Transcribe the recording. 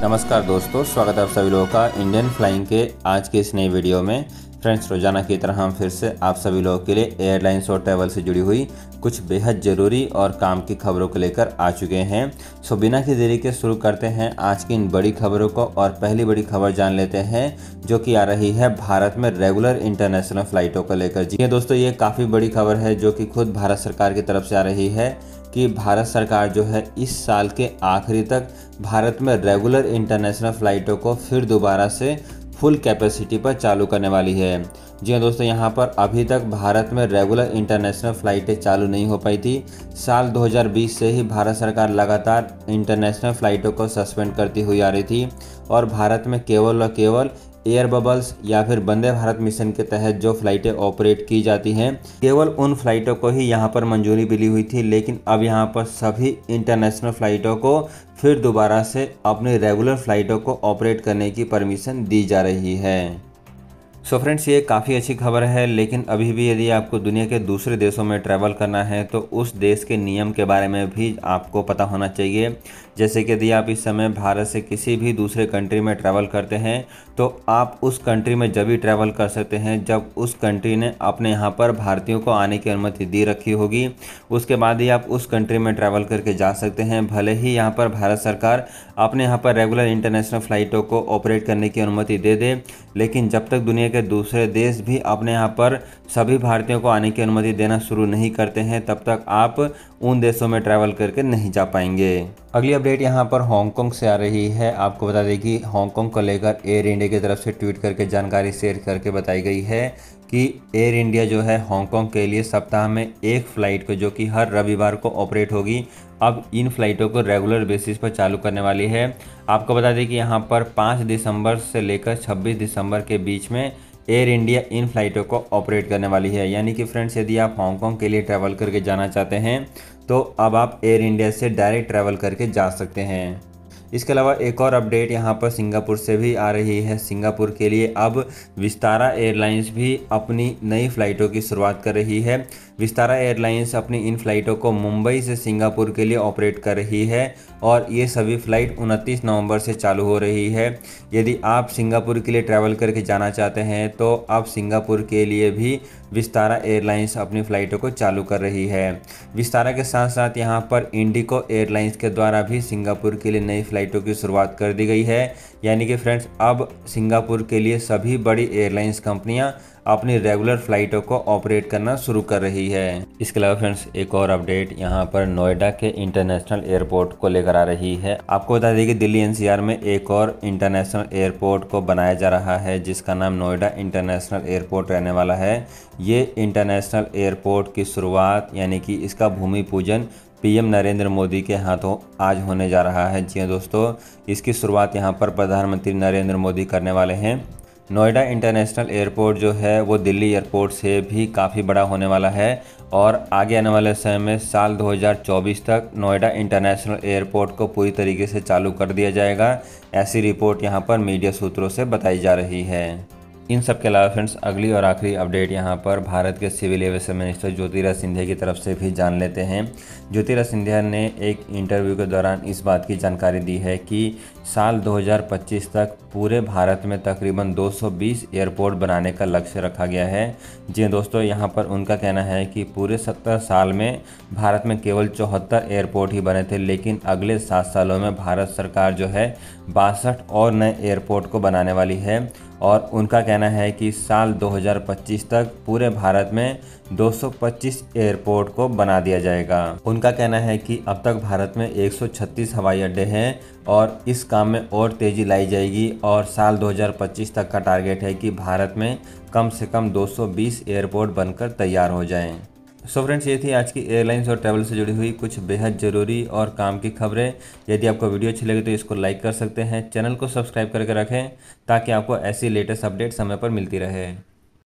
नमस्कार दोस्तों, स्वागत है आप सभी लोगों का इंडियन फ्लाइंग के आज के इस नई वीडियो में। फ्रेंड्स, रोजाना की तरह हम फिर से आप सभी लोगों के लिए एयरलाइंस और ट्रैवल से जुड़ी हुई कुछ बेहद ज़रूरी और काम की खबरों को लेकर आ चुके हैं। सो बिना की देरी के शुरू करते हैं आज की इन बड़ी खबरों को और पहली बड़ी खबर जान लेते हैं जो कि आ रही है भारत में रेगुलर इंटरनेशनल फ़्लाइटों को लेकर। जी दोस्तों, ये काफ़ी बड़ी खबर है जो कि खुद भारत सरकार की तरफ से आ रही है कि भारत सरकार जो है इस साल के आखिरी तक भारत में रेगुलर इंटरनेशनल फ़्लाइटों को फिर दोबारा से फुल कैपेसिटी पर चालू करने वाली है। जी हाँ दोस्तों, यहाँ पर अभी तक भारत में रेगुलर इंटरनेशनल फ़्लाइटें चालू नहीं हो पाई थी। साल 2020 से ही भारत सरकार लगातार इंटरनेशनल फ़्लाइटों को सस्पेंड करती हुई आ रही थी और भारत में केवल और केवल एयर बबल्स या फिर वंदे भारत मिशन के तहत जो फ़्लाइटें ऑपरेट की जाती हैं, केवल उन फ़्लाइटों को ही यहाँ पर मंजूरी मिली हुई थी। लेकिन अब यहाँ पर सभी इंटरनेशनल फ़्लाइटों को फिर दोबारा से अपनी रेगुलर फ़्लाइटों को ऑपरेट करने की परमिशन दी जा रही है। सो फ्रेंड्स, ये काफ़ी अच्छी खबर है, लेकिन अभी भी यदि आपको दुनिया के दूसरे देशों में ट्रैवल करना है तो उस देश के नियम के बारे में भी आपको पता होना चाहिए। जैसे कि यदि आप इस समय भारत से किसी भी दूसरे कंट्री में ट्रैवल करते हैं तो आप उस कंट्री में जब भी ट्रैवल कर सकते हैं जब उस कंट्री ने अपने यहाँ पर भारतीयों को आने की अनुमति दे रखी होगी। उसके बाद ही आप उस कंट्री में ट्रैवल करके जा सकते हैं। भले ही यहाँ पर भारत सरकार अपने यहाँ पर रेगुलर इंटरनेशनल फ़्लाइटों को ऑपरेट करने की अनुमति दे दे, लेकिन जब तक दुनिया के दूसरे देश भी अपने यहाँ पर सभी भारतीयों को आने की अनुमति देना शुरू नहीं करते हैं तब तक आप उन देशों में ट्रैवल करके नहीं जा पाएंगे। अगली अपडेट यहाँ पर हांगकांग से आ रही है। आपको बता दें कि हांगकांग को लेकर एयर इंडिया की तरफ से ट्वीट करके जानकारी शेयर करके बताई गई है कि एयर इंडिया जो है हांगकांग के लिए सप्ताह में एक फ़्लाइट को, जो कि हर रविवार को ऑपरेट होगी, अब इन फ़्लाइटों को रेगुलर बेसिस पर चालू करने वाली है। आपको बता दें कि यहाँ पर 5 दिसंबर से लेकर 26 दिसंबर के बीच में एयर इंडिया इन फ़्लाइटों को ऑपरेट करने वाली है। यानी कि फ्रेंड्स, यदि आप हांगकांग के लिए ट्रैवल करके जाना चाहते हैं तो अब आप एयर इंडिया से डायरेक्ट ट्रैवल करके जा सकते हैं। इसके अलावा एक और अपडेट यहाँ पर सिंगापुर से भी आ रही है। सिंगापुर के लिए अब विस्तारा एयरलाइंस भी अपनी नई फ़्लाइटों की शुरुआत कर रही है। विस्तारा एयरलाइंस अपनी इन फ़्लाइटों को मुंबई से सिंगापुर के लिए ऑपरेट कर रही है और ये सभी फ़्लाइट 29 नवंबर से चालू हो रही है। यदि आप सिंगापुर के लिए ट्रैवल करके जाना चाहते हैं तो अब सिंगापुर के लिए भी विस्तारा एयरलाइंस अपनी फ़्लाइटों को चालू कर रही है। विस्तारा के साथ साथ यहाँ पर इंडिगो एयरलाइंस के द्वारा भी सिंगापुर के लिए नई फ़्लाइटों की शुरुआत कर दी गई है। यानी कि फ्रेंड्स, अब सिंगापुर के लिए सभी बड़ी एयरलाइंस कंपनियां अपनी रेगुलर फ़्लाइटों को ऑपरेट करना शुरू कर रही है। इसके अलावा फ्रेंड्स, एक और अपडेट यहाँ पर नोएडा के इंटरनेशनल एयरपोर्ट को लेकर आ रही है। आपको बता दें कि दिल्ली एनसीआर में एक और इंटरनेशनल एयरपोर्ट को बनाया जा रहा है जिसका नाम नोएडा इंटरनेशनल एयरपोर्ट रहने वाला है। ये इंटरनेशनल एयरपोर्ट की शुरुआत यानी कि इसका भूमि पूजन पीएम नरेंद्र मोदी के हाथों आज होने जा रहा है। जी हाँ दोस्तों, इसकी शुरुआत यहाँ पर प्रधानमंत्री नरेंद्र मोदी करने वाले हैं। नोएडा इंटरनेशनल एयरपोर्ट जो है वो दिल्ली एयरपोर्ट से भी काफ़ी बड़ा होने वाला है और आगे आने वाले समय में साल 2024 तक नोएडा इंटरनेशनल एयरपोर्ट को पूरी तरीके से चालू कर दिया जाएगा। ऐसी रिपोर्ट यहाँ पर मीडिया सूत्रों से बताई जा रही है। इन सब के अलावा फ्रेंड्स, अगली और आखिरी अपडेट यहाँ पर भारत के civil aviation minister Jyotiraditya Scindia की तरफ से भी जान लेते हैं। ज्योतिरादित्य सिंधिया ने एक इंटरव्यू के दौरान इस बात की जानकारी दी है कि साल 2025 तक पूरे भारत में तकरीबन 220 एयरपोर्ट बनाने का लक्ष्य रखा गया है। जी दोस्तों, यहाँ पर उनका कहना है कि पूरे 70 साल में भारत में केवल 74 एयरपोर्ट ही बने थे, लेकिन अगले 7 सालों में भारत सरकार जो है 62 और नए एयरपोर्ट को बनाने वाली है और उनका कहना है कि साल 2025 तक पूरे भारत में 225 एयरपोर्ट को बना दिया जाएगा। उनका कहना है कि अब तक भारत में 136 हवाई अड्डे हैं और इस काम में और तेज़ी लाई जाएगी और साल 2025 तक का टारगेट है कि भारत में कम से कम 220 एयरपोर्ट बनकर तैयार हो जाएं। सो फ्रेंड्स, ये थी आज की एयरलाइंस और ट्रैवल से जुड़ी हुई कुछ बेहद ज़रूरी और काम की खबरें। यदि आपको वीडियो अच्छी लगे तो इसको लाइक कर सकते हैं, चैनल को सब्सक्राइब करके रखें ताकि आपको ऐसी लेटेस्ट अपडेट समय पर मिलती रहे।